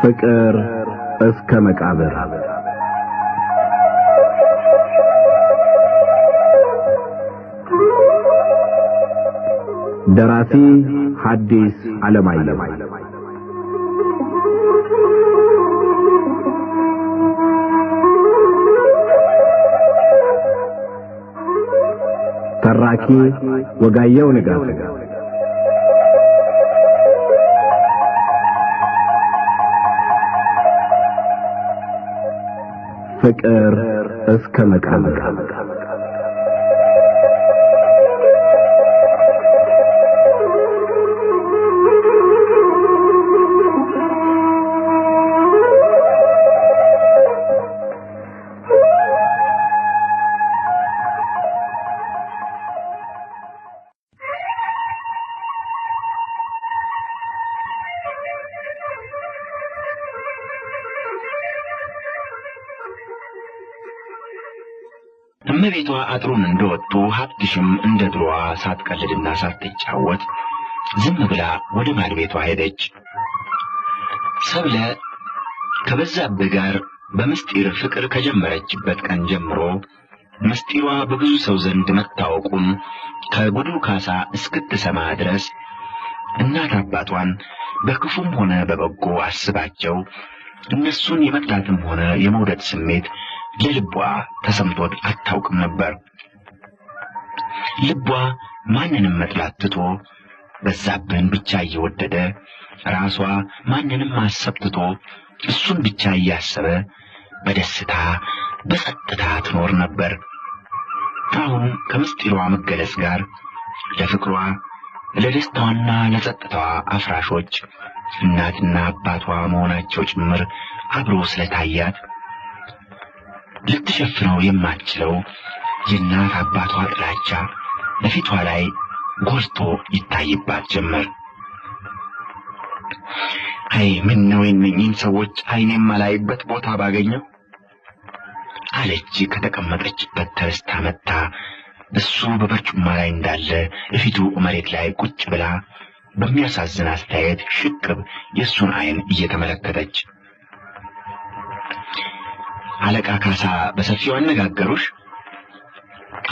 ፍቅር እስከ መቃብር ደራሲ ሐዲስ ዓለማየሁ ተራኪ ወጋየሁ ንጋቱ ፍቅር እስከ መቃብር እመቤቷ አጥሩን እንደወጡ ሀብትሽም እንደድሮዋ ሳትቀልድና ሳትጫወት ዝም ብላ ወደ ማድቤቷ ሄደች። ሰብለ ከበዛብህ ጋር በምስጢር ፍቅር ከጀመረችበት ቀን ጀምሮ ምስጢሯ በብዙ ሰው ዘንድ መታወቁን ከጉዱ ካሳ እስክትሰማ ድረስ እናት አባቷን በክፉም ሆነ በበጎ አስባቸው እነሱን የመጥላትም ሆነ የመውደድ ስሜት ለልቧ ተሰምቶት አታውቅም ነበር። ልቧ ማንንም መጥላት ትቶ በዛብህን ብቻ እየወደደ ራሷ ማንንም ማሰብ ትቶ እሱን ብቻ እያሰበ በደስታ በጸጥታ ትኖር ነበር። አሁን ከምስጢሯ መገለጽ ጋር ለፍቅሯ ለደስታዋና ለጸጥታዋ አፍራሾች እናትና አባቷ መሆናቸው ጭምር አብሮ ስለታያት ልትሸፍነው የማትችለው የእናት አባቷ ጥላቻ በፊቷ ላይ ጎልቶ ይታይባት ጀመር። አይ ምን ነው እነኚህን ሰዎች አይኔም ማላይበት ቦታ ባገኘው አለች ከተቀመጠችበት ተነስታ መጣ። እሱ በበርጩማ ላይ እንዳለ እፊቱ መሬት ላይ ቁጭ ብላ በሚያሳዝን አስተያየት ሽቅብ የሱን አይን እየተመለከተች አለቃ ካሳ በሰፊው አነጋገሩሽ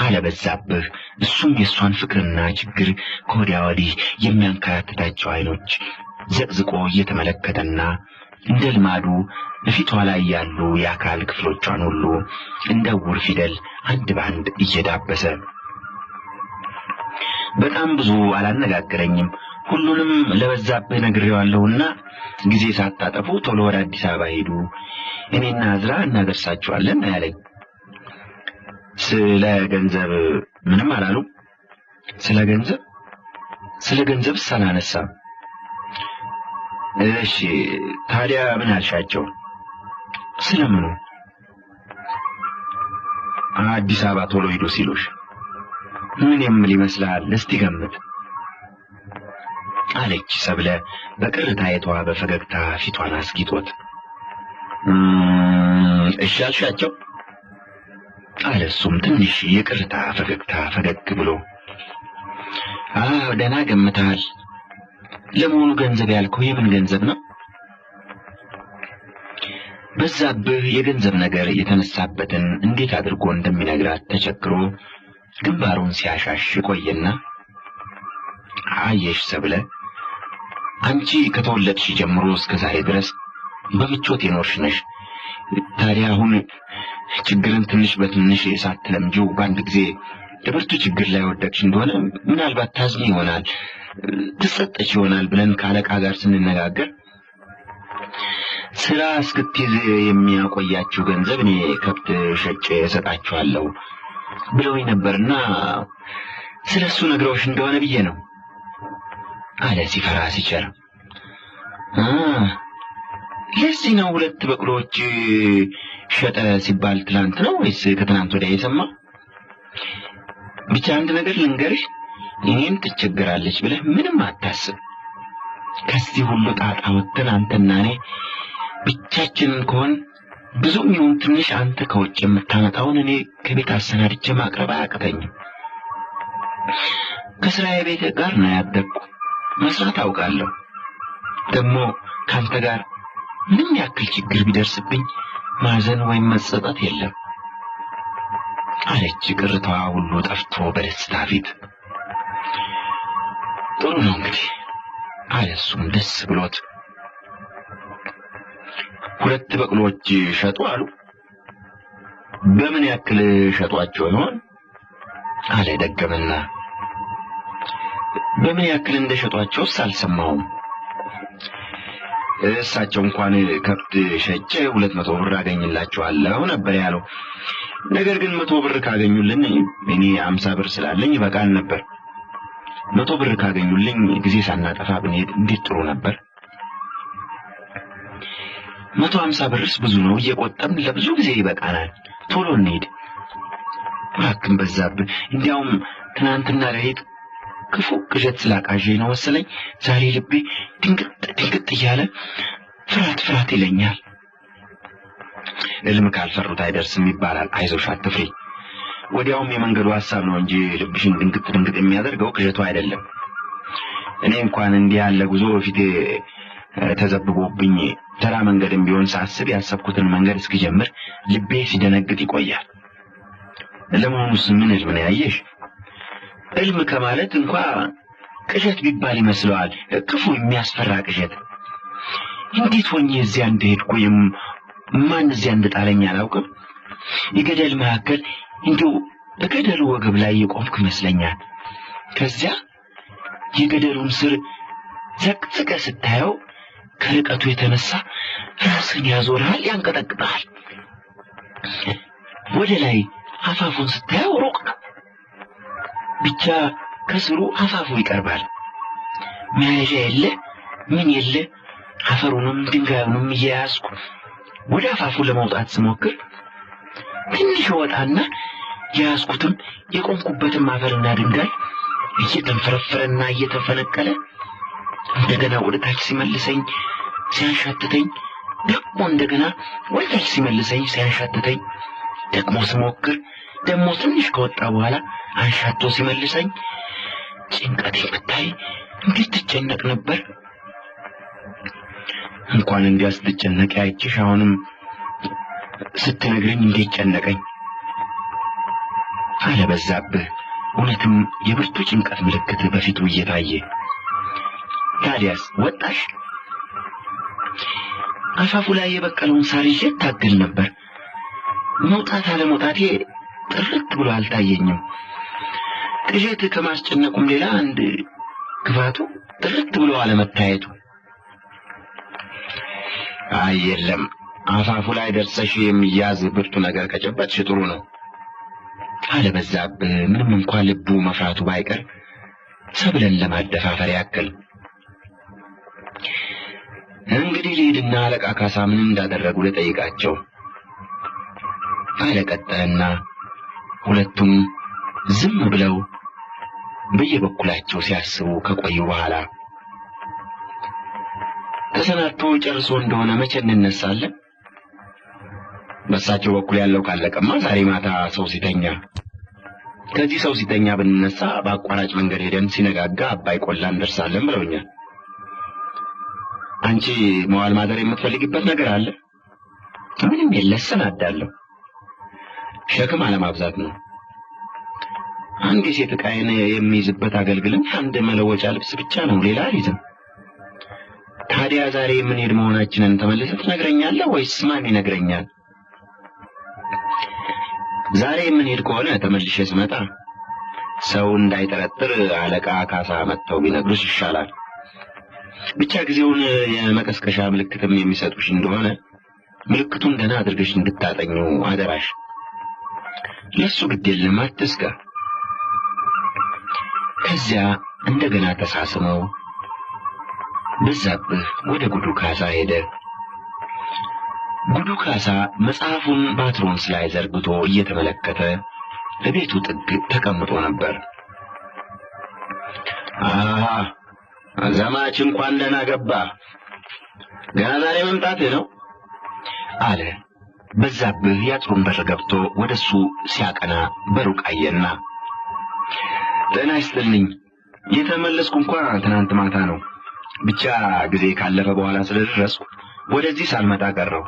አለ በዛብህ። እሱም የሷን ፍቅርና ችግር ከወዲያ ወዲህ የሚያንከራትታቸው አይኖች ዘቅዝቆ እየተመለከተና እንደ ልማዱ በፊቷ ላይ ያሉ የአካል ክፍሎቿን ሁሉ እንደ ውር ፊደል አንድ ባንድ እየዳበሰ በጣም ብዙ አላነጋገረኝም፣ ሁሉንም ለበዛብህ ነግሬዋለሁና ጊዜ ሳታጠፉ ቶሎ ወደ አዲስ አበባ ሄዱ፣ እኔና አዝራ እናደርሳችኋለን አለኝ። ስለ ገንዘብ ምንም አላሉ? ስለ ገንዘብ ሳላነሳም። እሺ ታዲያ ምን አልሻቸው? ስለምኑ? አዲስ አበባ ቶሎ ሄዱ ሲሉሽ ምን የምል ይመስልሃል? እስቲ ገምት አለች ሰብለ በቅርታይቷ በፈገግታ ፊቷን አስጊጦት። እሺ አልሻቸው አለ እሱም ትንሽ የቅርታ ፈገግታ ፈገግ ብሎ። ደህና ገምተሃል። ለመሆኑ ገንዘብ ያልከው የምን ገንዘብ ነው? በዛብህ የገንዘብ ነገር የተነሳበትን እንዴት አድርጎ እንደሚነግራት ተቸግሮ ግንባሩን ሲያሻሽ ቆየና አየሽ ሰብለ፣ አንቺ ከተወለድሽ ጀምሮ እስከ ዛሬ ድረስ በምቾት የኖርሽ ነሽ። ታዲያ አሁን ችግርን ትንሽ በትንሽ ሳትለምጂው በአንድ ጊዜ ለብርቱ ችግር ላይ ወደቅሽ እንደሆነ ምናልባት ታዝኝ ይሆናል፣ ትሰጠች ይሆናል ብለን ከአለቃ ጋር ስንነጋገር ስራ እስክትይዝ የሚያቆያችሁ ገንዘብ እኔ ከብት ሸጬ እሰጣችኋለሁ ብለውኝ ነበርና ስለሱ ነግረውሽ እንደሆነ ብዬ ነው አለ ሲፈራ ሲቸር። ለዚህ ነው ሁለት በቅሎች ሸጠ ሲባል ትላንት ነው ወይስ ከትናንት ወዲያ የሰማ? ብቻ አንድ ነገር ልንገርሽ፣ እኔን ትቸገራለች ብለህ ምንም አታስብ። ከዚህ ሁሉ ጣጣ ወጥተን አንተና እኔ ብቻችንን ከሆን ብዙም ይሁን ትንሽ አንተ ከውጭ የምታመጣውን እኔ ከቤት አሰናድቼ ማቅረብ አያቅተኝም። ከስራዬ ቤት ጋር ነው ያደግኩ፣ መስራት አውቃለሁ። ደግሞ ካንተ ጋር ምንም ያክል ችግር ቢደርስብኝ ማዘን ወይም መጸጸት የለም አለች ቅርታዋ ሁሉ ጠፍቶ በደስታ ፊት። ጥሩ ነው እንግዲህ አለ እሱም ደስ ብሎት። ሁለት በቅሎች ሸጡ አሉ? በምን ያክል ሸጧቸው ይሆን አለ ደገመና። በምን ያክል እንደሸጧቸውስ አልሰማሁም። እሳቸው እንኳን ከብት ሸጬ 200 ብር አገኝላቸዋለሁ ነበር ያለው። ነገር ግን 100 ብር ካገኙልን እኔ 50 ብር ስላለኝ ይበቃል ነበር። 100 ብር ካገኙልኝ ጊዜ ሳናጠፋ ብንሄድ እንዴት ጥሩ ነበር። 150 ብርስ ብዙ ነው፣ እየቆጠብን ለብዙ ጊዜ ይበቃናል። ቶሎ እንሂድ። እባክህ በዛብህ፣ እንዲያውም ትናንትና ሌሊት ክፉ ቅዠት ስላቃዠኝ ነው መሰለኝ ዛሬ ልቤ ድንግጥ እያለ ፍርሃት ይለኛል። እልም ካልፈሩት አይደርስም ይባላል። አይዞሽ አትፍሪ። ወዲያውም የመንገዱ ሐሳብ ነው እንጂ ልብሽን ድንግጥ የሚያደርገው ቅዠቱ አይደለም። እኔ እንኳን እንዲህ ያለ ጉዞ ፊቴ ተዘብቦብኝ ተራ መንገድም ቢሆን ሳስብ ያሰብኩትን መንገድ እስኪጀምር ልቤ ሲደነግጥ ይቆያል። ለመሆኑስ ምን እልም ነው ያየሽ? እልም ከማለት እንኳን ቅዠት ቢባል ይመስለዋል። ክፉ የሚያስፈራ ቅዠት። እንዴት ሆኜ እዚያ እንደሄድኩ ማን እዚያ እንደጣለኝ አላውቅም። የገደል መካከል እንዲሁ በገደሉ ወገብ ላይ የቆምኩ ይመስለኛል። ከዚያ የገደሉን ስር ዘቅዝቀ ስታየው ከርቀቱ የተነሳ ራስን ያዞርሃል፣ ያንቀጠቅጣል። ወደ ላይ አፋፉን ስታየው ሩቅ ነው። ብቻ ከስሩ አፋፉ ይቀርባል። መያዣ የለ ምን የለ። አፈሩንም ድንጋዩንም እየያዝኩ ወደ አፋፉ ለመውጣት ስሞክር ትንሽ ወጣና የያዝኩትም የቆምኩበትም አፈርና ድንጋይ እየተንፈረፈረና እየተፈነቀለ እንደገና ወደ ታች ሲመልሰኝ ሲያሻትተኝ፣ ደግሞ እንደገና ወደ ታች ሲመልሰኝ ሲያሻትተኝ፣ ደግሞ ስሞክር ደግሞ ትንሽ ከወጣ በኋላ አንሻቶ ሲመልሰኝ፣ ጭንቀቴ ብታይ እንዴት ትጨነቅ ነበር። እንኳን እንዲያስ ትጨነቅ አይችሽ አሁንም ስትነግረኝ እንዴት ጨነቀኝ አለ በዛብህ። እውነትም የብርቱ ጭንቀት ምልክት በፊቱ እየታየ። ታዲያስ ወጣሽ? አፋፉ ላይ የበቀለውን ሳር ይዤ ታገል ነበር። መውጣት አለመውጣቴ ጥርት ብሎ አልታየኝም። ቅዠት ከማስጨነቁም ሌላ አንድ ክፋቱ ጥርት ብሎ አለመታየቱ። አይ የለም፣ አፋፉ ላይ ደርሰሽ የሚያዝ ብርቱ ነገር ከጨበጥሽ ጥሩ ነው አለ በዛብህ። ምንም እንኳን ልቡ መፍራቱ ባይቀር ሰብለን ለማደፋፈር ያክል። እንግዲህ ልሂድና አለቃ ካሳ ምን እንዳደረጉ ልጠይቃቸው አለ ቀጠለና ሁለቱም ዝም ብለው በየበኩላቸው ሲያስቡ ከቆዩ በኋላ ተሰናድቶ ጨርሶ እንደሆነ መቼ እንነሳለን? በሳቸው በኩል ያለው ካለቀማ ዛሬ ማታ ሰው ሲተኛ፣ ከዚህ ሰው ሲተኛ ብንነሳ በአቋራጭ መንገድ ሄደን ሲነጋጋ አባይ ቆላ እንደርሳለን ብለውኛል። አንቺ መዋል ማደር የምትፈልጊበት ነገር አለ? ምንም የለ፣ እሰናዳለሁ። ሸክም አለማብዛት ነው። አንድ የሴት ዕቃዬን የሚይዝበት አገልግልን አንድ መለወጫ ልብስ ብቻ ነው፣ ሌላ አልይዝም። ታዲያ ዛሬ የምንሄድ መሆናችንን ተመልሰህ ትነግረኛለህ ወይስ ማን ይነግረኛል? ዛሬ የምንሄድ ከሆነ ተመልሼ ስመጣ ሰው እንዳይጠረጥር አለቃ ካሳ መጥተው ቢነግሩሽ ይሻላል። ብቻ ጊዜውን የመቀስቀሻ ምልክትም የሚሰጡሽ እንደሆነ ምልክቱን ገና አድርገሽ እንድታጠኙ አደራሽ። ለሱ ግድ የለም፣ አትስጋ። ከዚያ እንደገና ተሳስመው በዛብህ ወደ ጉዱ ካሳ ሄደ። ጉዱ ካሳ መጽሐፉን ባትሮንስ ላይ ዘርግቶ እየተመለከተ በቤቱ ጥግ ተቀምጦ ነበር። ዘማች እንኳን ደህና ገባ፣ ገና ዛሬ መምጣትህ ነው አለ በዛብህ። ያጥሩን በር ገብቶ ወደሱ ሲያቀና በሩቅ አየና፣ ጤና ይስጥልኝ፣ የተመለስኩ እንኳን ትናንት ማታ ነው። ብቻ ጊዜ ካለፈ በኋላ ስለደረስኩ ወደዚህ ሳልመጣ ቀረው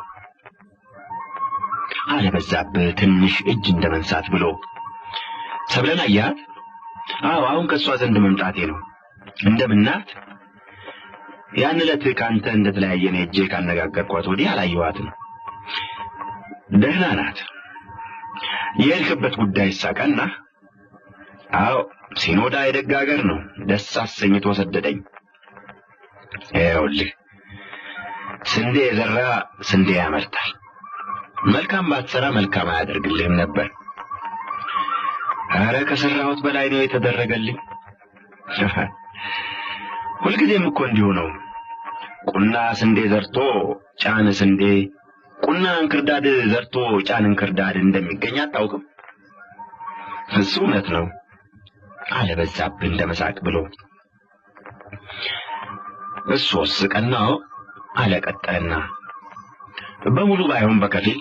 አለ በዛብህ ትንሽ እጅ እንደመንሳት ብሎ። ሰብለን አያት? አዎ አሁን ከሷ ዘንድ መምጣቴ ነው። እንደምናት? ያን ዕለት ካንተ እንደተለያየን እጄ ካነጋገርኳት ወዲህ አላየኋትም። ደህና ናት። የልክበት ጉዳይ ሳቀና? አዎ ሲኖዳ የደግ አገር ነው። ደስ አሰኝቶ ሰደደኝ። ይኸውልህ ስንዴ የዘራ ስንዴ ያመርታል። መልካም ባትሰራ መልካም አያደርግልህም ነበር። ኧረ ከሰራሁት በላይ ነው የተደረገልኝ። ሁልጊዜም እኮ እንዲሁ ነው። ቁና ስንዴ ዘርቶ ጫን ስንዴ፣ ቁና እንክርዳድ ዘርቶ ጫን እንክርዳድ እንደሚገኝ አታውቅም? እሱ እውነት ነው አለ በዛብህ እንደመሳቅ ብሎ። እሱስ ቀናው አለ ቀጠልና። በሙሉ ባይሆን በከፊል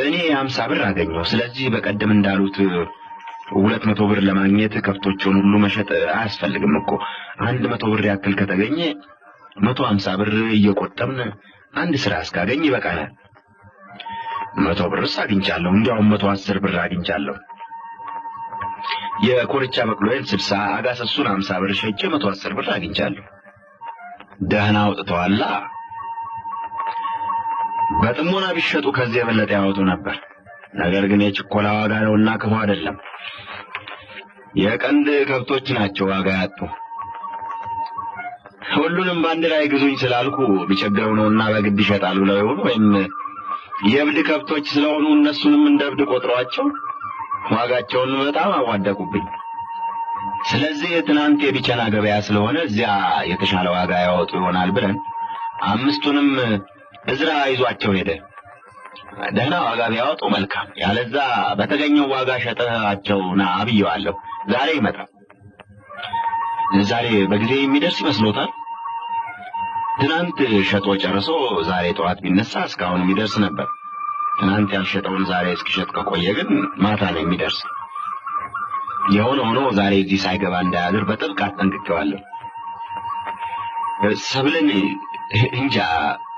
እኔ 50 ብር አገኘው። ስለዚህ በቀደም እንዳሉት 200 ብር ለማግኘት ከብቶቹን ሁሉ መሸጥ አያስፈልግም እኮ። 100 ብር ያክል ከተገኘ 150 ብር እየቆጠምን አንድ ስራ እስካገኝ ይበቃናል። 100 ብርስ አግኝቻለሁ። እንዲያውም 110 ብር አግኝቻለሁ። የኮርቻ በቅሎዬን 60፣ አጋሰሱን 50 ብር ሸጬ 110 ብር አግኝቻለሁ። ደህና አውጥተዋላ። በጥሞና ቢሸጡ ከዚህ የበለጠ ያወጡ ነበር። ነገር ግን የችኮላ ዋጋ ነውና ክፉ አይደለም። የቀንድ ከብቶች ናቸው ዋጋ ያጡ። ሁሉንም በአንድ ላይ ግዙኝ ስላልኩ ቢቸግረው ነውና በግድ ይሸጣሉ ብለው ይሆን? ወይም የእብድ ከብቶች ስለሆኑ እነሱንም እንደ እብድ ቆጥሯቸው ዋጋቸውን በጣም አዋደቁብኝ። ስለዚህ ትናንት የቢቸና ገበያ ስለሆነ እዚያ የተሻለ ዋጋ ያወጡ ይሆናል ብለን 5ቱንም እዝራ ይዟቸው ሄደ። ደህና ዋጋ ቢያወጡ መልካም፣ ያለዛ በተገኘው ዋጋ ሸጠሃቸው ና ብየዋለሁ። ዛሬ ይመጣል። ዛሬ በጊዜ የሚደርስ ይመስሎታል? ትናንት ሸጦ ጨርሶ ዛሬ ጠዋት ቢነሳ እስካሁን የሚደርስ ነበር። ትናንት ያልሸጠውን ዛሬ እስኪሸጥ ከቆየ ግን ማታ ነው የሚደርስ። የሆነ ሆኖ ዛሬ እዚህ ሳይገባ እንዳያድር በጥብቅ አስጠንቅቄዋለሁ። ሰብለን እንጃ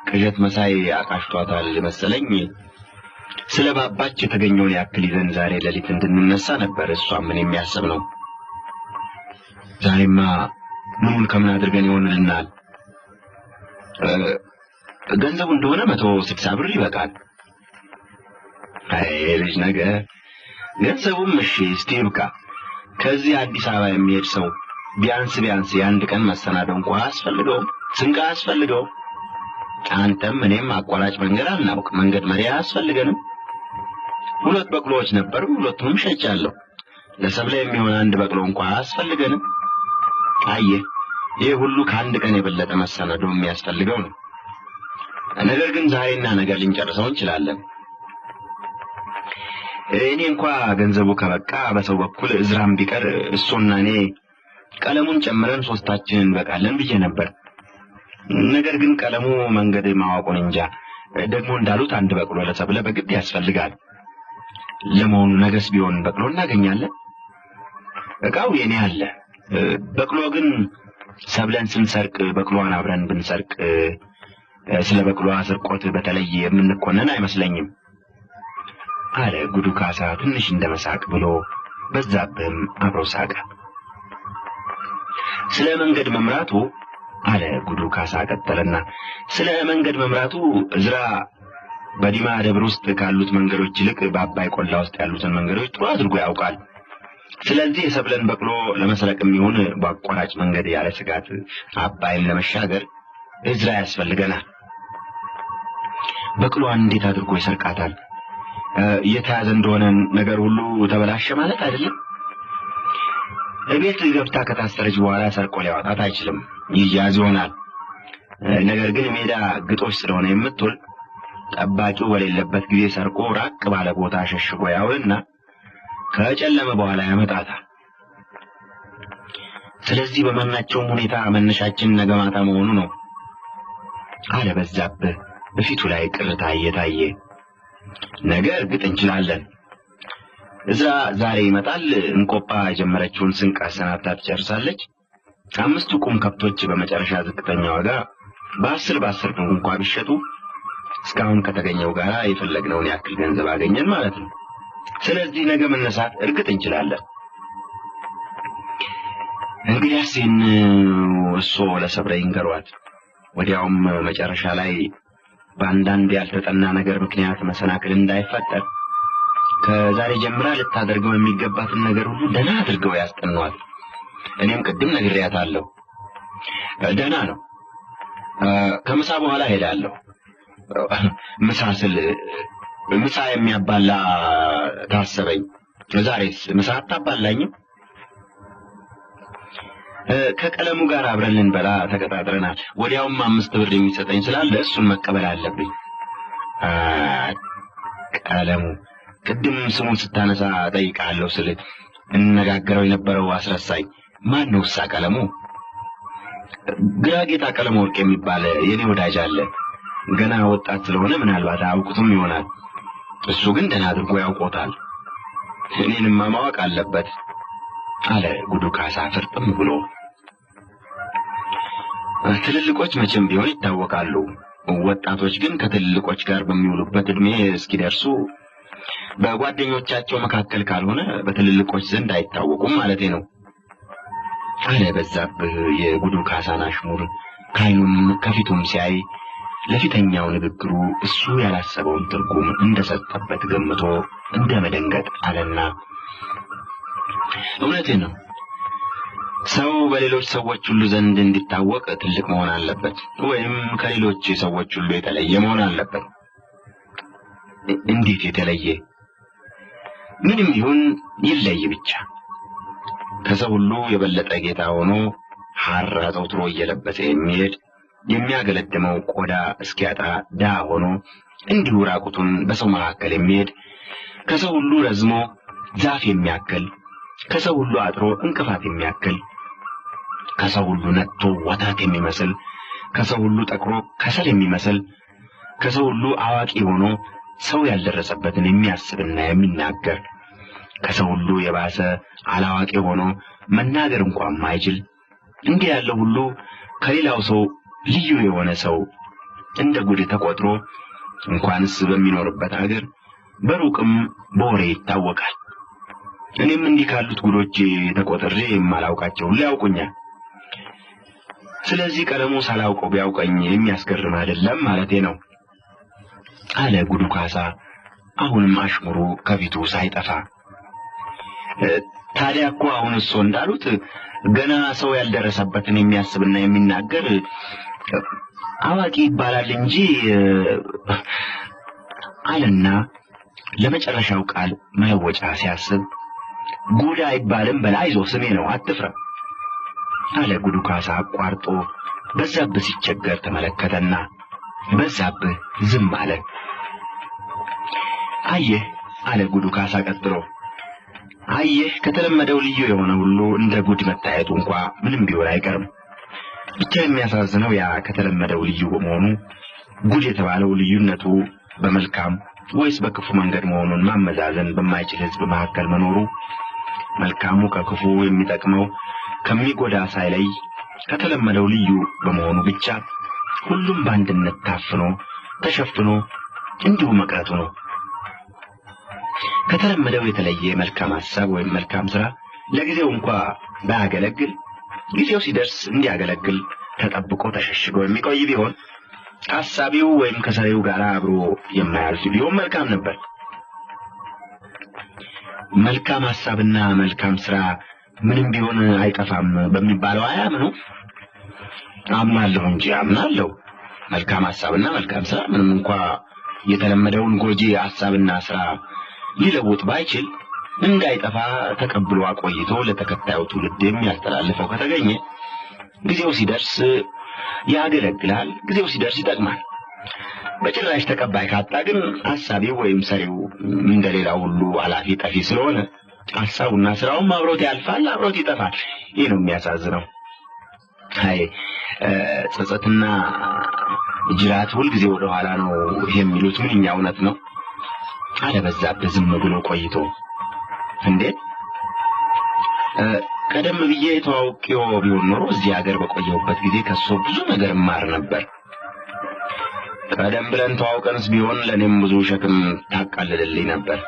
ቅዠት መሳይ አቃሽቷታል መሰለኝ። ስለ ባባች የተገኘውን ያክል ይዘን ዛሬ ሌሊት እንድንነሳ ነበር እሷም ምን የሚያስብ ነው። ዛሬማ ምኑን ከምን አድርገን ይሆንልናል? ገንዘቡ እንደሆነ 160 ብር ይበቃል። አይ ልጅ ነገር ገንዘቡም እሺ እስቲ ይብቃ። ከዚህ አዲስ አበባ የሚሄድ ሰው ቢያንስ የአንድ ቀን መሰናዶ እንኳን አያስፈልገውም፣ ስንቅ አያስፈልገውም። አንተም እኔም አቋራጭ መንገድ አናውቅ፣ መንገድ መሪ አያስፈልገንም። 2 በቅሎዎች ነበሩ፣ 2ቱንም ሸጫለሁ። ለሰብለ የሚሆን 1 በቅሎ እንኳን አያስፈልገንም። አየህ ይህ ሁሉ ከአንድ ቀን የበለጠ መሰናዶ የሚያስፈልገው ነው። ነገር ግን ዛሬና ነገ ልንጨርሰው እንችላለን። እኔ እንኳን ገንዘቡ ከበቃ በሰው በኩል እዝራም ቢቀር እሱና እኔ ቀለሙን ጨምረን 3ታችን እንበቃለን ብዬ ነበር። ነገር ግን ቀለሙ መንገድ ማወቁን እንጃ። ደግሞ እንዳሉት 1 በቅሎ ለሰብለ በግድ ያስፈልጋል። ለመሆኑ ነገስ ቢሆን በቅሎ እናገኛለን? እቃው የኔ አለ። በቅሎ ግን ሰብለን ስንሰርቅ በቅሎዋን አብረን ብንሰርቅ ስለ በቅሎዋ ስርቆት በተለይ የምንኮነን አይመስለኝም አለ ጉዱ ካሳ ትንሽ እንደመሳቅ ብሎ። በዛብህም አብሮ ሳቀ። ስለ መንገድ መምራቱ አለ ጉዱ ካሳ ቀጠለና፣ ስለ መንገድ መምራቱ እዝራ በዲማ ደብር ውስጥ ካሉት መንገዶች ይልቅ በአባይ ቆላ ውስጥ ያሉትን መንገዶች ጥሩ አድርጎ ያውቃል። ስለዚህ የሰብለን በቅሎ ለመስረቅም ይሁን በአቋራጭ መንገድ ያለ ስጋት አባይን ለመሻገር እዝራ ያስፈልገናል። በቅሎዋን እንዴት አድርጎ ይሰርቃታል? የተያዘ እንደሆነ ነገር ሁሉ ተበላሸ ማለት አይደለም። እቤት ገብታ ከታሰረች በኋላ ሰርቆ ሊያወጣት አይችልም፣ ይያዝ ይሆናል። ነገር ግን ሜዳ ግጦሽ ስለሆነ የምትውል ጠባቂው በሌለበት ጊዜ ሰርቆ ራቅ ባለ ቦታ ሸሽጎ ያውልና ከጨለመ በኋላ ያመጣታል። ስለዚህ በማናቸውም ሁኔታ መነሻችን ነገ ማታ መሆኑ ነው አለ በዛብህ በፊቱ ላይ ቅርታ እየታየ። ነገ እርግጥ እንችላለን። እዝራ ዛሬ ይመጣል። እንቆጳ የጀመረችውን ስንቅ አሰናብታ ትጨርሳለች። 5 ቁም ከብቶች በመጨረሻ ዝቅተኛ ዋጋ በ10 ብር እንኳን ቢሸጡ እስካሁን ከተገኘው ጋር የፈለግነውን ያክል ገንዘብ አገኘን ማለት ነው። ስለዚህ ነገ መነሳት እርግጥ እንችላለን። እንግዲያስ እሱ ለሰብረ ይንገሯት። ወዲያውም መጨረሻ ላይ በአንዳንድ ያልተጠና ነገር ምክንያት መሰናክል እንዳይፈጠር ከዛሬ ጀምራ ልታደርገው የሚገባትን ነገር ሁሉ ደህና አድርገው ያስጠኗት። እኔም ቅድም ነግሬያታለሁ። ደህና ነው። ከምሳ በኋላ ሄዳለሁ። ምሳ የሚያባላ ታሰበኝ። ዛሬስ ምሳ አታባላኝም? ከቀለሙ ጋር አብረን ልንበላ ተቀጣጥረናል። ወዲያውም 5 ብር የሚሰጠኝ ስላለ እሱን መቀበል አለብኝ። ቀለሙ ቅድም ስሙን ስታነሳ ጠይቃለሁ ስል እንነጋገረው የነበረው አስረሳኝ። ማን ነው እሳ ቀለሙ? ግራጌታ ቀለሙ ወርቅ የሚባል የኔ ወዳጅ አለ። ገና ወጣት ስለሆነ ምናልባት አውቁትም ይሆናል። እሱ ግን ደህና አድርጎ ያውቆታል። እኔንም ማወቅ አለበት አለ ጉዱ ካሳ ፍርጥም ብሎ። ትልልቆች መቼም ቢሆን ይታወቃሉ። ወጣቶች ግን ከትልልቆች ጋር በሚውሉበት እድሜ እስኪደርሱ በጓደኞቻቸው መካከል ካልሆነ በትልልቆች ዘንድ አይታወቁም ማለቴ ነው አለ በዛብህ የጉዱ ካሳን አሽሙር ከዓይኑም ከፊቱም ሲያይ ለፊተኛው ንግግሩ እሱ ያላሰበውን ትርጉም እንደሰጠበት ገምቶ እንደመደንገጥ አለና እውነቴ ነው። ሰው በሌሎች ሰዎች ሁሉ ዘንድ እንዲታወቅ ትልቅ መሆን አለበት፣ ወይም ከሌሎች ሰዎች ሁሉ የተለየ መሆን አለበት። እንዴት የተለየ? ምንም ይሁን ይለይ ብቻ። ከሰው ሁሉ የበለጠ ጌታ ሆኖ ሐር አዘውትሮ እየለበሰ የሚሄድ የሚያገለድመው ቆዳ እስኪያጣ ዳ ሆኖ እንዲሁ ራቁቱን በሰው መካከል የሚሄድ ከሰው ሁሉ ረዝሞ ዛፍ የሚያክል ከሰው ሁሉ አጥሮ እንቅፋት የሚያክል ከሰው ሁሉ ነጥቶ ወተት የሚመስል ከሰው ሁሉ ጠቅሮ ከሰል የሚመስል ከሰው ሁሉ አዋቂ ሆኖ ሰው ያልደረሰበትን የሚያስብና የሚናገር ከሰው ሁሉ የባሰ አላዋቂ ሆኖ መናገር እንኳን ማይችል እንዲህ ያለው ሁሉ ከሌላው ሰው ልዩ የሆነ ሰው እንደ ጉድ ተቆጥሮ እንኳንስ በሚኖርበት ሀገር በሩቅም በወሬ ይታወቃል። እኔም እንዲህ ካሉት ጉዶች ተቆጥሬ የማላውቃቸው ሊያውቁኛል። ስለዚህ ቀለሙ ሳላውቀው ቢያውቀኝ የሚያስገርም አይደለም ማለቴ ነው አለ ጉዱ ካሳ አሁንም አሽሙሩ ከፊቱ ሳይጠፋ። ታዲያ እኮ አሁን እሱ እንዳሉት ገና ሰው ያልደረሰበትን የሚያስብና የሚናገር አዋቂ ይባላል እንጂ አለና ለመጨረሻው ቃል መለወጫ ሲያስብ ጉዳ አይባልም በላይዞ ስሜ ነው አትፍራ አለ ጉዱ ካሳ አቋርጦ በዛብህ ሲቸገር ተመለከተና በዛብህ ዝም አለ። አየህ አለ ጉዱ ካሳ ቀጥሎ፣ አየህ ከተለመደው ልዩ የሆነ ሁሉ እንደ ጉድ መታየቱ እንኳን ምንም ቢሆን አይቀርም። ብቻ የሚያሳዝነው ያ ከተለመደው ልዩ በመሆኑ ጉድ የተባለው ልዩነቱ በመልካም ወይስ በክፉ መንገድ መሆኑን ማመዛዘን በማይችል ህዝብ መካከል መኖሩ፣ መልካሙ ከክፉ የሚጠቅመው ከሚጎዳ ሳይለይ ከተለመደው ልዩ በመሆኑ ብቻ ሁሉም በአንድነት ታፍኖ ተሸፍኖ እንዲሁ መቅረቱ ነው። ከተለመደው የተለየ መልካም ሐሳብ ወይም መልካም ሥራ ለጊዜው እንኳን ባያገለግል ጊዜው ሲደርስ እንዲያገለግል ተጠብቆ ተሸሽጎ የሚቆይ ቢሆን ሐሳቢው ወይም ከሰሪው ጋር አብሮ የማያልፍ ቢሆን መልካም ነበር። መልካም ሐሳብና መልካም ሥራ ምንም ቢሆን አይጠፋም በሚባለው አያምኑ? አምናለሁ እንጂ አምናለሁ። መልካም ሐሳብና መልካም ሥራ ምንም እንኳን የተለመደውን ጎጂ ሐሳብና ሥራ ሊለውጥ ባይችል እንዳይጠፋ ተቀብሎ አቆይቶ ለተከታዩ ትውልድ የሚያስተላልፈው ከተገኘ ጊዜው ሲደርስ ያገለግላል፣ ጊዜው ሲደርስ ይጠቅማል። በጭራሽ ተቀባይ ካጣ ግን ሐሳቢው ወይም ሰሪው እንደሌላው ሁሉ አላፊ ጠፊ ስለሆነ ሐሳቡና ሥራውም አብሮት ያልፋል፣ አብሮት ይጠፋል። ይህ ነው የሚያሳዝነው። አይ ጸጸትና ጅራት ሁልጊዜ ወደ ኋላ ነው የሚሉት ምንኛ እውነት ነው አለ በዛብህ ዝም ብሎ ቆይቶ። እንዴት ቀደም ብዬ ተዋውቄው ቢሆን ኖሮ እዚህ ሀገር በቆየሁበት ጊዜ ከሱ ብዙ ነገር ማር ነበር ቀደም ብለን ተዋውቀንስ ቢሆን ለኔም ብዙ ሸክም ታቃልልልኝ ነበር።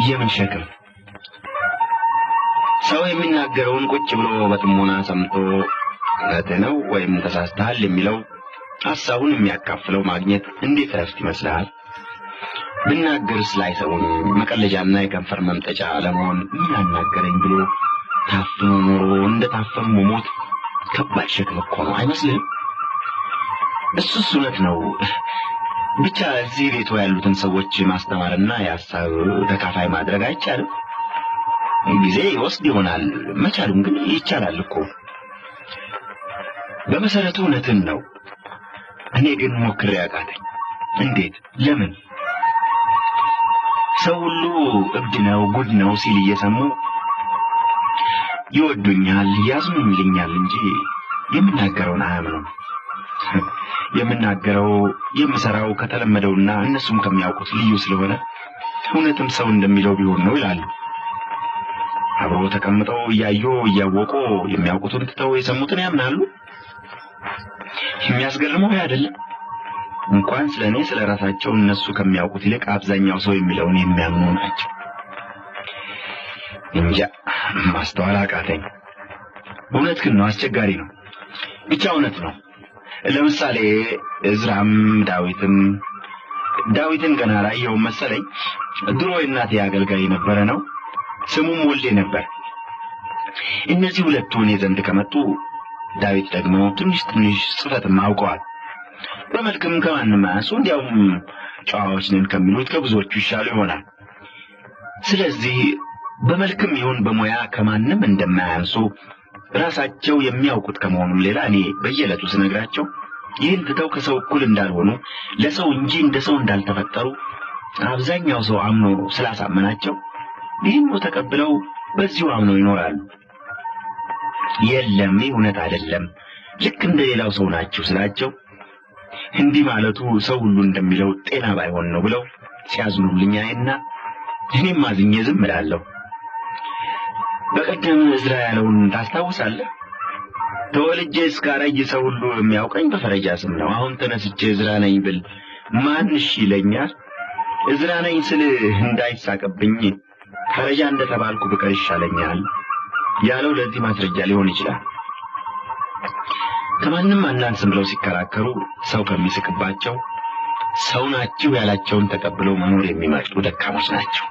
የምን ሸክም? ሰው የሚናገረውን ቁጭ ብሎ በጥሞና ሰምቶ እውነትህ ነው ወይም ተሳስተሃል የሚለው ሐሳቡን የሚያካፍለው ማግኘት እንዴት ረፍት ይመስልሃል? ብናገርስ ላይሰሙኝ መቀለጃና የከንፈር መምጠጫ ለመሆን ምን አናገረኝ ብሎ ታፍኖ ኖሮ እንደታፈኑ መሞት ከባድ ሸክም እኮ ነው አይመስልህም? እሱስ እውነት ነው። ብቻ እዚህ ቤቱ ያሉትን ሰዎች ማስተማርና የሐሳብ ተካፋይ ማድረግ አይቻልም? ጊዜ ይወስድ ይሆናል፣ መቻሉን ግን ይቻላል እኮ። በመሰረቱ እውነትን ነው። እኔ ግን ሞክሬ አቃተኝ። እንዴት? ለምን? ሰው ሁሉ እብድ ነው ጉድ ነው ሲል እየሰሙ ይወዱኛል ያዝኑልኛል እንጂ የምናገረውን አያምኑም። የምናገረው የምሰራው ከተለመደውና እነሱም ከሚያውቁት ልዩ ስለሆነ እውነትም ሰው እንደሚለው ቢሆን ነው ይላሉ። አብሮ ተቀምጠው እያዩ እያወቁ የሚያውቁትን ትተው የሰሙትን ያምናሉ። የሚያስገርመው አይደለም። እንኳን ስለኔ ስለራሳቸው እነሱ ከሚያውቁት ይልቅ አብዛኛው ሰው የሚለውን የሚያምኑ ናቸው። እንጃ ማስተዋል አቃተኝ። እውነት ግን ነው፣ አስቸጋሪ ነው። ብቻ እውነት ነው። ለምሳሌ እዝራም ዳዊትን ገና ላየው መሰለኝ። ድሮ የእናቴ አገልጋይ ነበረ ነው፣ ስሙም ወልዴ ነበር። እነዚህ ሁለቱ እኔ ዘንድ ከመጡ ዳዊት ደግሞ ትንሽ ጽፈትም አውቀዋል። በመልክም ከማንም አያንሱ፣ እንዲያውም ጨዋዎች ነን ከሚሉት ከብዙዎቹ ይሻሉ ይሆናል። ስለዚህ በመልክም ይሁን በሙያ ከማንም እንደማያንሱ ራሳቸው የሚያውቁት ከመሆኑም ሌላ እኔ በየዕለቱ ስነግራቸው ይህን ትተው ከሰው እኩል እንዳልሆኑ ለሰው እንጂ እንደ ሰው እንዳልተፈጠሩ አብዛኛው ሰው አምኖ ስላሳመናቸው ይህን ተቀብለው በዚሁ አምነው ይኖራሉ። የለም እውነት አይደለም ልክ እንደሌላው ሰው ናቸው ስላቸው እንዲህ ማለቱ ሰው ሁሉ እንደሚለው ጤና ባይሆን ነው ብለው ሲያዝኑልኝና እኔም አዝኜ ዝም እላለሁ። በቀደም እዝራ ያለውን ታስታውሳለህ? ተወልጄ እስካረጅ ሰው ሁሉ የሚያውቀኝ በፈረጃ ስም ነው። አሁን ተነስቼ እዝራ ነኝ ብል ማን እሺ ይለኛል? እዝራ ነኝ ስል እንዳይሳቅብኝ ፈረጃ እንደተባልኩ ብቀር ይሻለኛል ያለው ለዚህ ማስረጃ ሊሆን ይችላል። ከማንም አናንስም ብለው ሲከራከሩ ሰው ከሚስቅባቸው ሰው ናቸው ያላቸውን ተቀብለው መኖር የሚመርጡ ደካሞች ናቸው።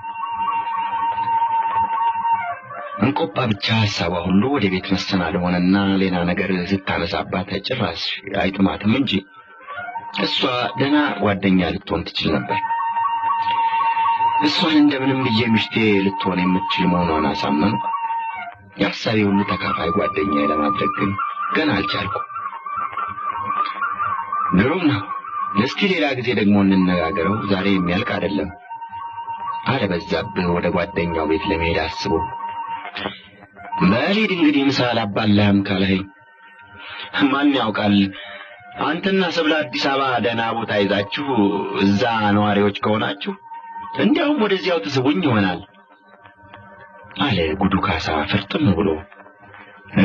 እንቆጳ ብቻ ሐሳቧ ሁሉ ወደ ቤት መሰናድ ሆነና ሌላ ነገር ስታነሳባት ጭራሽ አይጥማትም እንጂ እሷ ደህና ጓደኛ ልትሆን ትችል ነበር። እሷን እንደምንም ብዬ ምሽቴ ልትሆን የምትችል መሆኗን አሳመኑ። የሐሳቤ ሁሉ ተካፋይ ጓደኛዬ ለማድረግ ግን ገና አልቻልኩም። ግሩም ነው። እስኪ ሌላ ጊዜ ደግሞ እንነጋገረው፣ ዛሬ የሚያልቅ አይደለም አለ በዛብህ ወደ ጓደኛው ቤት ለመሄድ አስቦ። በሊድ እንግዲህ ምሳ አላባላህም ካለኸኝ ማን ያውቃል፣ አንተና ሰብለ አዲስ አበባ ደህና ቦታ ይዛችሁ እዛ ነዋሪዎች ከሆናችሁ እንዲያውም ወደዚያው ትስቡኝ ይሆናል አለ ጉዱ ካሳ ፍርጥም ብሎ።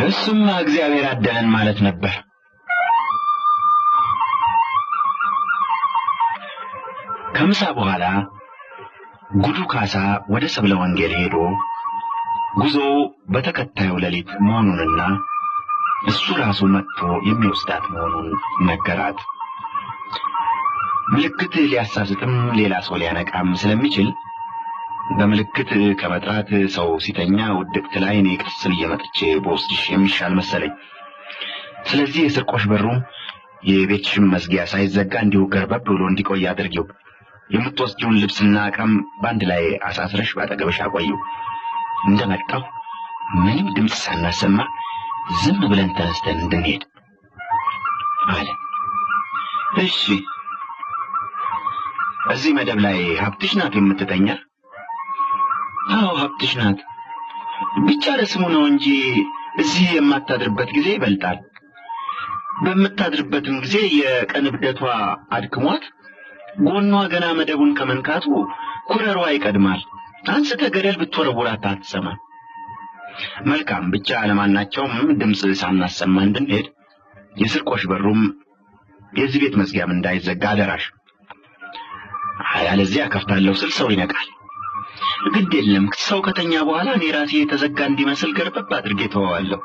እሱማ እግዚአብሔር አደለን ማለት ነበር። ከምሳ በኋላ ጉዱ ካሳ ወደ ሰብለ ወንጌል ሄዶ ጉዞ በተከታዩ ሌሊት መሆኑንና እሱ ራሱ መጥቶ የሚወስዳት መሆኑን ነገራት። ምልክት ሊያሳስትም ሌላ ሰው ሊያነቃም ስለሚችል በምልክት ከመጥራት ሰው ሲተኛ ውድቅት ላይ እኔ ቀስ ብዬ መጥቼ በውስጥሽ የሚሻል መሰለኝ። ስለዚህ የስርቆሽ በሩም የቤትሽም መዝጊያ ሳይዘጋ እንዲሁ ገርበብ ብሎ እንዲቆይ አድርጊው። የምትወስጂውን ልብስና ዕቃም በአንድ ላይ አሳስረሽ ባጠገብሽ አቆይው። እንደመጣው ምንም ድምፅ ሳናሰማ ዝም ብለን ተነስተን እንድንሄድ አለ። እሺ። እዚህ መደብ ላይ ሀብትሽ ናት የምትተኛ? አዎ ሀብትሽ ናት። ብቻ ለስሙ ነው እንጂ እዚህ የማታድርበት ጊዜ ይበልጣል። በምታድርበትም ጊዜ የቀን እብደቷ አድክሟት ጎኗ ገና መደቡን ከመንካቱ ኩረሯ ይቀድማል። አንስተ ገደል ብትወረውራት አትሰማም። መልካም። ብቻ ለማናቸውም ድምፅ ሳናሰማ እንድንሄድ የስርቆሽ በሩም የዚህ ቤት መዝጊያም እንዳይዘጋ አደራሽ። ያለዚያ ከፍታለሁ ስል ሰው ይነቃል። ግድ የለም ሰው ከተኛ በኋላ እኔ ራሴ የተዘጋ እንዲመስል ገርበብ አድርጌ ተወዋለሁ።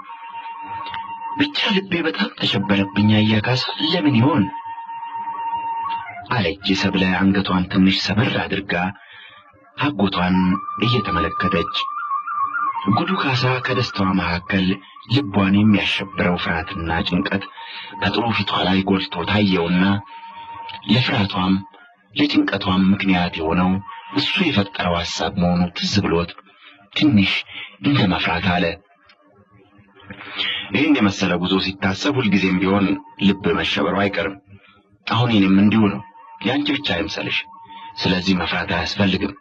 ብቻ ልቤ በጣም ተሸበረብኝ። አያካሳ ለምን ይሆን አለች ሰብለ አንገቷን ትንሽ ሰበር አድርጋ አጎቷን እየተመለከተች። ጉዱ ካሳ ከደስታዋ መካከል ልቧን የሚያሸብረው ፍርሃትና ጭንቀት በጥሩ ፊቷ ላይ ጎልቶ ታየውና ለፍርሃቷም ለጭንቀቷም ምክንያት የሆነው እሱ የፈጠረው ሐሳብ መሆኑ ትዝ ብሎት ትንሽ እንደመፍራት አለ። ይህን የመሰለ ጉዞ ሲታሰብ ሁልጊዜም ቢሆን ልብ መሸበሩ አይቀርም። አሁን እኔም እንዲሁ ነው። ያንቺ ብቻ አይምሰልሽ። ስለዚህ መፍራት አያስፈልግም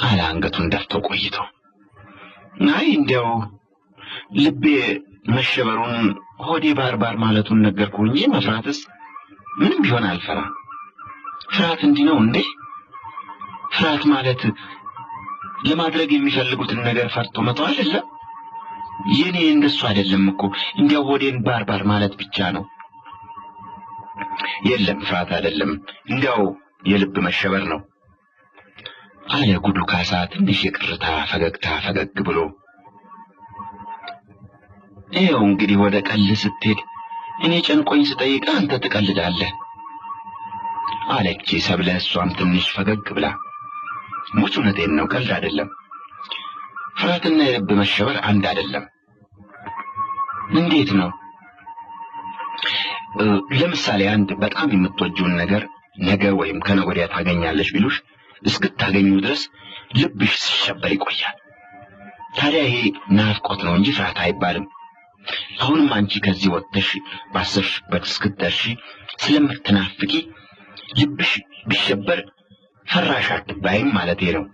አለ አንገቱን ደፍቶ ቆይቶ። አይ እንዲያው ልቤ መሸበሩን ሆዴ ባርባር ማለቱን ነገርኩህ እንጂ መፍራትስ ምንም ቢሆን አልፈራ። ፍርሃት እንዲህ ነው እንዴ? ፍርሃት ማለት ለማድረግ የሚፈልጉትን ነገር ፈርቶ መተው አይደለም። የኔ እንደሱ አይደለም እኮ እንዲያው ሆዴን ባርባር ማለት ብቻ ነው። የለም ፍርሃት አይደለም፣ እንዲያው የልብ መሸበር ነው አለ ጉዱ ካሳ ትንሽ የቅርታ ፈገግታ ፈገግ ብሎ። ይኸው እንግዲህ ወደ ቀልድ ስትሄድ እኔ ጨንቆኝ ስጠይቅ አንተ ትቀልዳለህ አለች ሰብለ እሷም ትንሽ ፈገግ ብላ። ሙች እውነቴን ነው፣ ቀልድ አይደለም። ፍርሃትና የልብ መሸበር አንድ አይደለም። እንዴት ነው? ለምሳሌ አንድ በጣም የምትወጂውን ነገር ነገ ወይም ከነገ ወዲያ ታገኛለሽ ቢሉሽ እስክታገኙ ድረስ ልብሽ ሲሸበር ይቆያል። ታዲያ ይሄ ናፍቆት ነው እንጂ ፍርሃት አይባልም። አሁንም አንቺ ከዚህ ወጥተሽ ባሰብሽበት እስክትደርሺ ስለምትናፍቂ ልብሽ ቢሸበር ፈራሽ አትባይም ማለቴ ነው።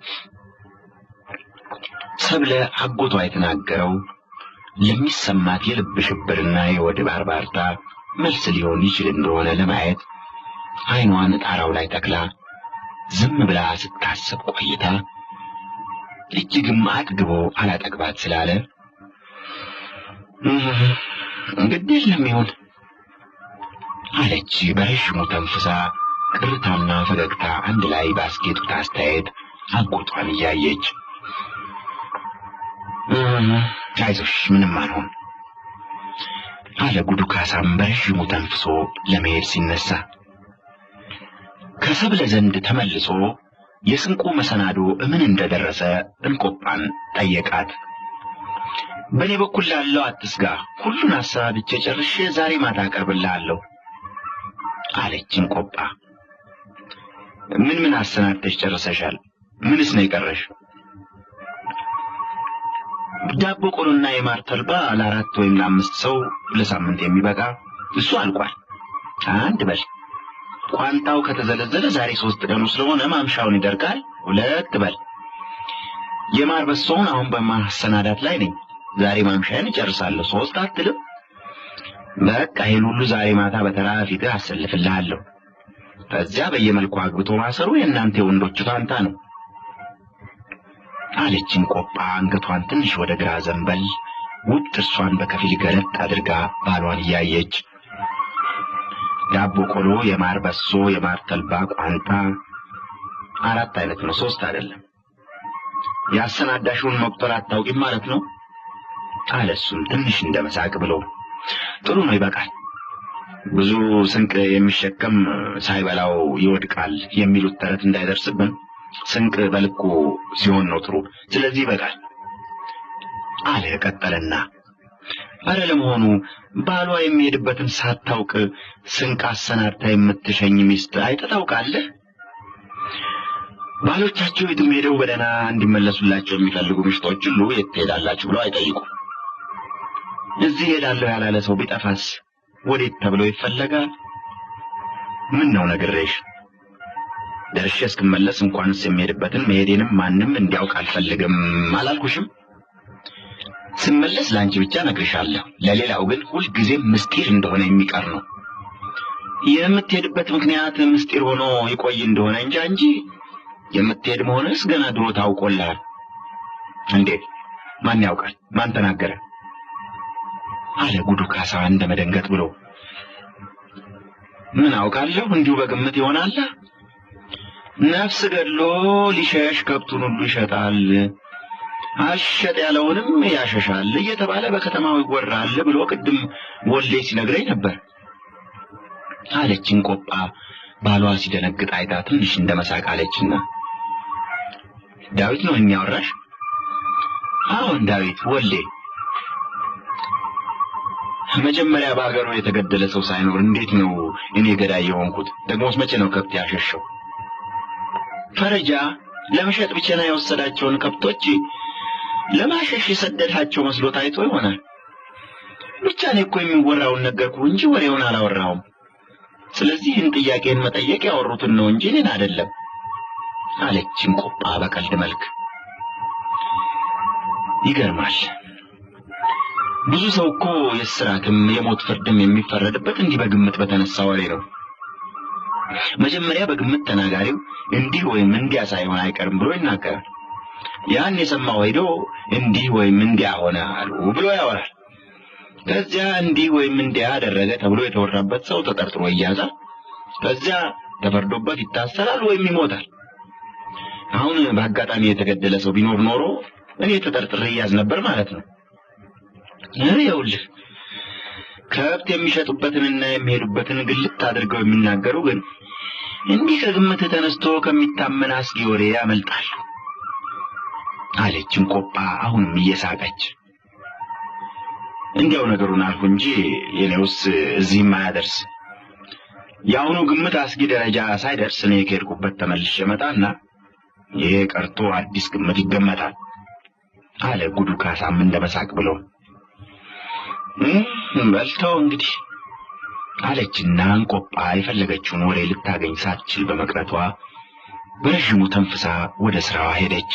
ሰብለ አጎቷ የተናገረው ለሚሰማት የልብ ሽብርና የወድ ባርባርታ መልስ ሊሆን ይችል እንደሆነ ለማየት አይኗን ጣራው ላይ ተክላ ዝም ብላ ስታስብ ቆይታ እጅግም አጥግቦ አላጠግባት ስላለ እንግዲህ ለሚሆን አለች በረሽሙ ተንፍሳ ቅርታና ፈገግታ አንድ ላይ ባስጌጡት አስተያየት አጎቷን እያየች። አይዞሽ ምንም አልሆን አለ ጉዱ ካሳም በረሽሙ ተንፍሶ ለመሄድ ሲነሳ። ከሰብለ ዘንድ ተመልሶ የስንቁ መሰናዶ ምን እንደደረሰ እንቆጳን ጠየቃት። በኔ በኩል ላለው አትስጋ፣ ሁሉን አሰናድቼ ጨርሼ ዛሬ ማታ አቀርብልሃለሁ አለች እንቆጳ። ምን አሰናድተሽ ጨርሰሻል? ምንስ ነው የቀረሽ? ዳቦ ቆሎና የማር ተልባ ለ4 ወይም ለ5 ሰው ለሳምንት የሚበቃ እሱ አልቋል። አንድ በል። ቋንጣው ከተዘለዘለ ዛሬ 3 ቀኑ ስለሆነ ማምሻውን ይደርቃል። 2 በል። የማር በሶውን አሁን በማሰናዳት ላይ ነኝ። ዛሬ ማምሻውን እጨርሳለሁ። 3 አትልም? በቃ ይሄን ሁሉ ዛሬ ማታ በተራ ፊትህ አሰልፍልሃለሁ። ከዚያ በየመልኩ አግብቶ ማሰሩ የእናንተ ወንዶች ፋንታ ነው አለች እንቆጳ አንገቷን ትንሽ ወደ ግራ ዘንበል ውጥ እርሷን በከፊል ገለጥ አድርጋ ባሏን እያየች። ዳቦ ቆሎ፣ የማር በሶ፣ የማር ተልባ፣ ቋንጣ 4 አይነት ነው፣ 3 አይደለም። ያሰናዳሽውን መቁጠር አታውቂም ማለት ነው አለሱም ትንሽ እንደመሳቅ ብሎ። ጥሩ ነው ይበቃል። ብዙ ስንቅ የሚሸከም ሳይበላው ይወድቃል የሚሉት ተረት እንዳይደርስብን ስንቅ በልኩ ሲሆን ነው ጥሩ። ስለዚህ ይበቃል አለ ቀጠለና። አረ ለመሆኑ ባሏ የሚሄድበትን ሳታውቅ ስንቅ አሰናድታ የምትሸኝ ሚስት አይተህ ታውቃለህ? ባሎቻቸው የትም ሄደው በደህና እንዲመለሱላቸው የሚፈልጉ ሚስቶች ሁሉ የት ትሄዳላችሁ ብለው አይጠይቁ። እዚህ ሄዳለሁ ያላለ ሰው ቢጠፋስ ወዴት ተብሎ ይፈለጋል? ምን ነው ነግሬሽ ደርሼ እስክመለስ እንኳንስ የሚሄድበትን መሄዴንም ማንም እንዲያውቅ አልፈልግም አላልኩሽም? ስመለስ ላንቺ ብቻ ነግርሻለሁ። ለሌላው ግን ሁልጊዜም ምስጢር እንደሆነ የሚቀር ነው። የምትሄድበት ምክንያት ምስጢር ሆኖ ይቆይ እንደሆነ እንጂ የምትሄድ መሆንስ ገና ድሮ ታውቆልሃል። እንዴት? ማን ያውቃል? ማን ተናገረ? አለ ጉዱ ካሳ እንደመደንገጥ ብሎ። ምን አውቃለሁ እንዲሁ በግምት ይሆናል። ነፍስ ገድሎ ሊሸሽ ከብቱን ሁሉ ይሸጣል፣ አሸጥ ያለውንም ያሸሻል እየተባለ በከተማው ይወራል ብሎ ቅድም ወልዴ ሲነግረኝ ነበር አለች እንቆጳ ባሏ ሲደነግጥ አይታ ትንሽ እንደመሳቅ አለችና ዳዊት ነው የሚያወራሽ? አሁን ዳዊት ወልዴ መጀመሪያ በአገሩ የተገደለ ሰው ሳይኖር እንዴት ነው እኔ ገዳይ የሆንኩት? ደግሞስ መቼ ነው ከብት ያሸሸው? ፈረጃ ለመሸጥ ብቻ ነው የወሰዳቸውን ከብቶች ለማሸሽ የሰደዳቸው መስሎ ታይቶ ይሆናል። ብቻ ነው እኮ የሚወራውን ነገርኩ እንጂ ወሬውን አላወራውም። ስለዚህ ጥያቄን መጠየቅ ያወሩትን ነው እንጂ እኔን አይደለም አለች እንቆጳ በቀልድ መልክ። ይገርማል። ብዙ ሰው እኮ የስራትም የሞት ፍርድም የሚፈረድበት እንዲህ በግምት በተነሳ ወሬ ነው። መጀመሪያ በግምት ተናጋሪው እንዲህ ወይም እንዲያ ሳይሆን አይቀርም ብሎ ይናገራል። ያን የሰማው ሄዶ እንዲህ ወይም እንዲያ ሆነ አሉ ብሎ ያወራል። ከዚያ እንዲህ ወይም እንዲያ አደረገ ተብሎ የተወራበት ሰው ተጠርጥሮ ይያዛል። ከዚያ ተፈርዶበት ይታሰራል ወይም ይሞታል። አሁን በአጋጣሚ የተገደለ ሰው ቢኖር ኖሮ እኔ ተጠርጥሬ ይያዝ ነበር ማለት ነው። ይኸውልህ ከብት የሚሸጡበትንና የሚሄዱበትን ግልጥ አድርገው የሚናገሩ ግን እንዲህ ከግምት ተነስቶ ከሚታመን አስጊ ወሬ ያመልጣል አለች እንቆጳ አሁንም እየሳቀች። እንዲያው ነገሩን አልኩ እንጂ የኔውስ እዚህም አያደርስ። የአሁኑ ግምት አስጊ ደረጃ ሳይደርስ እኔ ከሄድኩበት ተመልሼ መጣና ይሄ ቀርቶ አዲስ ግምት ይገመታል አለ ጉዱ ካሳም እንደመሳቅ ብሎ። በልተው እንግዲህ አለችና እንቆጳ የፈለገችውን ወሬ ልታገኝ ሳትችል በመቅረቷ በረዥሙ ተንፍሳ ወደ ስራዋ ሄደች።